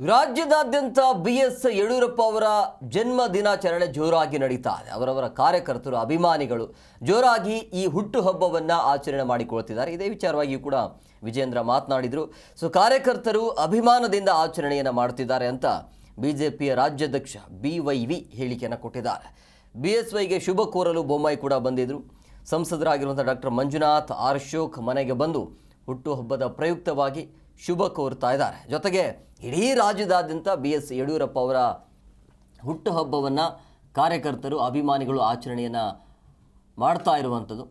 ರಾಜ್ಯದಾದ್ಯಂತ ಬಿಎಸ್ ಯಡಿಯೂರಪ್ಪ ಅವರ ಜನ್ಮ ದಿನಾಚರಣೆ ಜೋರಾಗಿ ನಡೀತಾ ಇದೆ. ಅವರವರ ಕಾರ್ಯಕರ್ತರು, ಅಭಿಮಾನಿಗಳು ಜೋರಾಗಿ ಈ ಹುಟ್ಟುಹಬ್ಬವನ್ನು ಆಚರಣೆ ಮಾಡಿಕೊಳ್ತಿದ್ದಾರೆ. ಇದೇ ವಿಚಾರವಾಗಿ ಕೂಡ ವಿಜೇಂದ್ರ ಮಾತನಾಡಿದರು. ಕಾರ್ಯಕರ್ತರು ಅಭಿಮಾನದಿಂದ ಆಚರಣೆಯನ್ನು ಮಾಡ್ತಿದ್ದಾರೆ ಅಂತ ಬಿಜೆಪಿಯ ರಾಜ್ಯಾಧ್ಯಕ್ಷ BYV ಹೇಳಿಕೆಯನ್ನು ಕೊಟ್ಟಿದ್ದಾರೆ. BSYಗೆ ಶುಭ ಕೋರಲು ಬೊಮ್ಮಾಯಿ ಕೂಡ ಬಂದಿದ್ದರು. ಸಂಸದರಾಗಿರುವಂಥ ಡಾಕ್ಟರ್ ಮಂಜುನಾಥ್ ಅಶೋಕ್ ಮನೆಗೆ ಬಂದು ಹುಟ್ಟುಹಬ್ಬದ ಪ್ರಯುಕ್ತವಾಗಿ ಶುಭ ಕೋರ್ತಾ ಇದ್ದಾರೆ. ಜೊತೆಗೆ ಇಡೀ ರಾಜ್ಯದಾದ್ಯಂತ BS ಯಡಿಯೂರಪ್ಪ ಅವರ ಹುಟ್ಟುಹಬ್ಬವನ್ನು ಕಾರ್ಯಕರ್ತರು, ಅಭಿಮಾನಿಗಳು ಆಚರಣೆಯನ್ನು ಮಾಡ್ತಾ ಇರುವಂಥದ್ದು.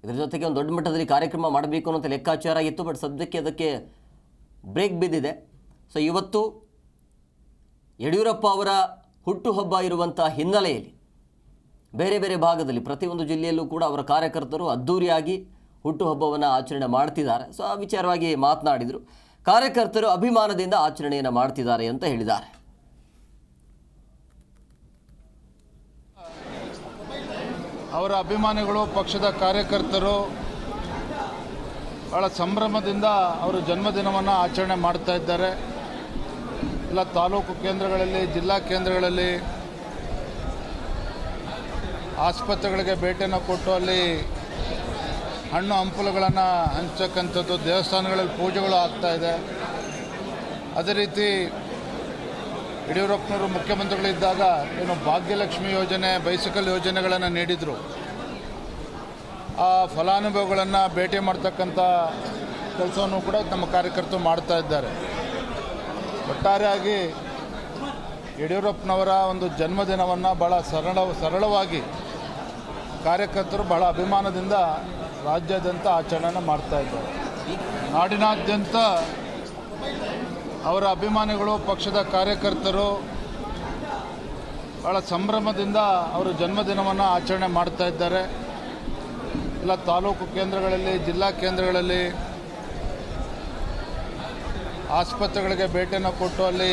ಇದರ ಜೊತೆಗೆ ಒಂದು ದೊಡ್ಡ ಮಟ್ಟದಲ್ಲಿ ಕಾರ್ಯಕ್ರಮ ಮಾಡಬೇಕು ಅನ್ನೋಂಥ ಲೆಕ್ಕಾಚಾರ ಇತ್ತು. ಬಟ್ ಸದ್ಯಕ್ಕೆ ಅದಕ್ಕೆ ಬ್ರೇಕ್ ಬಿದ್ದಿದೆ. ಇವತ್ತು ಯಡಿಯೂರಪ್ಪ ಅವರ ಹುಟ್ಟುಹಬ್ಬ ಇರುವಂಥ ಹಿನ್ನೆಲೆಯಲ್ಲಿ ಬೇರೆ ಬೇರೆ ಭಾಗದಲ್ಲಿ ಪ್ರತಿಯೊಂದು ಜಿಲ್ಲೆಯಲ್ಲೂ ಕೂಡ ಅವರ ಕಾರ್ಯಕರ್ತರು ಅದ್ಧೂರಿಯಾಗಿ ಹುಟ್ಟುಹಬ್ಬವನ್ನು ಆಚರಣೆ ಮಾಡ್ತಿದ್ದಾರೆ. ಆ ವಿಚಾರವಾಗಿ ಮಾತನಾಡಿದರು. ಕಾರ್ಯಕರ್ತರು ಅಭಿಮಾನದಿಂದ ಆಚರಣೆಯನ್ನು ಮಾಡ್ತಿದ್ದಾರೆ ಅಂತ ಹೇಳಿದ್ದಾರೆ. ಅವರ ಅಭಿಮಾನಿಗಳು, ಪಕ್ಷದ ಕಾರ್ಯಕರ್ತರು ಬಹಳ ಸಂಭ್ರಮದಿಂದ ಅವರ ಜನ್ಮದಿನವನ್ನು ಆಚರಣೆ ಮಾಡ್ತಾ ಇದ್ದಾರೆ. ಎಲ್ಲ ತಾಲೂಕು ಕೇಂದ್ರಗಳಲ್ಲಿ, ಜಿಲ್ಲಾ ಕೇಂದ್ರಗಳಲ್ಲಿ, ಆಸ್ಪತ್ರೆಗಳಿಗೆ ಭೇಟಿಯನ್ನು ಕೊಟ್ಟು ಅಲ್ಲಿ ಹಣ್ಣು ಹಂಪಲುಗಳನ್ನು ಹಂಚಕ್ಕಂಥದ್ದು, ದೇವಸ್ಥಾನಗಳಲ್ಲಿ ಪೂಜೆಗಳು ಆಗ್ತಾಯಿದೆ. ಅದೇ ರೀತಿ ಯಡಿಯೂರಪ್ಪನವರು ಮುಖ್ಯಮಂತ್ರಿಗಳಿದ್ದಾಗ ಏನು ಭಾಗ್ಯಲಕ್ಷ್ಮಿ ಯೋಜನೆ, ಬೈಸಿಕಲ್ ಯೋಜನೆಗಳನ್ನು ನೀಡಿದರು. ಆ ಫಲಾನುಭವಿಗಳನ್ನು ಭೇಟಿ ಮಾಡ್ತಕ್ಕಂಥ ಕೆಲಸವನ್ನು ಕೂಡ ನಮ್ಮ ಕಾರ್ಯಕರ್ತರು ಮಾಡ್ತಾ ಇದ್ದಾರೆ. ಒಟ್ಟಾರೆಯಾಗಿ ಯಡಿಯೂರಪ್ಪನವರ ಒಂದು ಜನ್ಮದಿನವನ್ನು ಭಾಳ ಸರಳವಾಗಿ ಕಾರ್ಯಕರ್ತರು ಬಹಳ ಅಭಿಮಾನದಿಂದ ರಾಜ್ಯಾದ್ಯಂತ ಆಚರಣೆ ಮಾಡ್ತಾ ಇದ್ದಾರೆ. ನಾಡಿನಾದ್ಯಂತ ಅವರ ಅಭಿಮಾನಿಗಳು, ಪಕ್ಷದ ಕಾರ್ಯಕರ್ತರು ಬಹಳ ಸಂಭ್ರಮದಿಂದ ಅವರ ಜನ್ಮದಿನವನ್ನು ಆಚರಣೆ ಮಾಡ್ತಾ ಇದ್ದಾರೆ. ಎಲ್ಲ ತಾಲೂಕು ಕೇಂದ್ರಗಳಲ್ಲಿ, ಜಿಲ್ಲಾ ಕೇಂದ್ರಗಳಲ್ಲಿ, ಆಸ್ಪತ್ರೆಗಳಿಗೆ ಭೇಟಿಯನ್ನು ಕೊಟ್ಟು ಅಲ್ಲಿ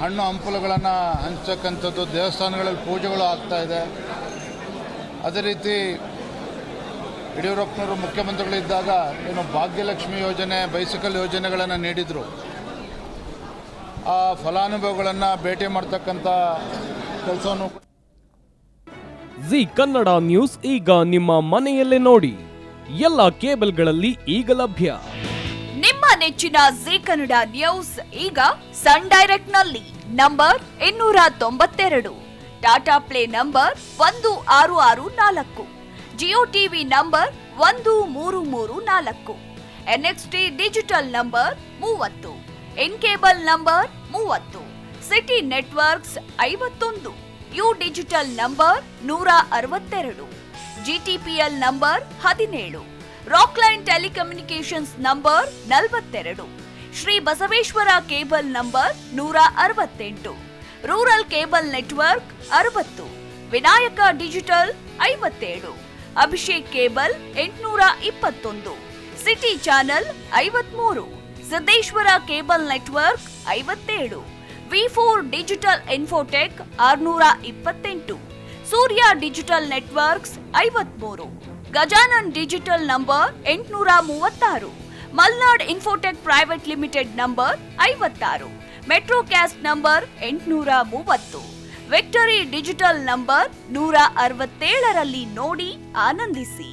ಹಣ್ಣು ಹಂಪಲುಗಳನ್ನು ಹಂಚಕ್ಕಂಥದ್ದು, ದೇವಸ್ಥಾನಗಳಲ್ಲಿ ಪೂಜೆಗಳು ಆಗ್ತಾಯಿದೆ. ಅದೇ ರೀತಿ ಯಡಿಯೂರಪ್ಪನವರು ಮುಖ್ಯಮಂತ್ರಿಗಳಿದ್ದಾಗ ಏನು ಭಾಗ್ಯಲಕ್ಷ್ಮಿ ಯೋಜನೆ, ಬೈಸಿಕಲ್ ಯೋಜನೆಗಳನ್ನು ನೀಡಿದರು. ಆ ಫಲಾನುಭವಿಗಳನ್ನು ಭೇಟಿ ಮಾಡ್ತಕ್ಕಂಥ ಕೆಲಸವನ್ನು ಜಿ ಕನ್ನಡ ನ್ಯೂಸ್ ಈಗ ನಿಮ್ಮ ಮನೆಯಲ್ಲೇ ನೋಡಿ. ಎಲ್ಲ ಕೇಬಲ್ಗಳಲ್ಲಿ ಈಗ ಲಭ್ಯ. ನಿಮ್ಮ ನೆಚ್ಚಿನ ಜಿ ಕನ್ನಡ ನ್ಯೂಸ್ ಈಗ ಸನ್ ಡೈರೆಕ್ಟ್ ನಲ್ಲಿ number 292, Tata play number 1664, Jio TV number 1334, NXT digital number 30, in cable number 30, city networks 51, U digital number 162, GTPL number 17, Rockline telecommunications number 42, Shri Basaveshwara cable number 168, rural cable network 60, Vinayaka digital 57, Abhishek cable 821, city channel 53, Siddeshwara cable network 57, V4 digital Infotech 628, Surya digital networks 53, Gajanan digital number 836, Malnad infotech private limited number 56, Metrocast number 830, victory digital number 167ರಲ್ಲಿ ನೋಡಿ ಆನಂದಿಸಿ.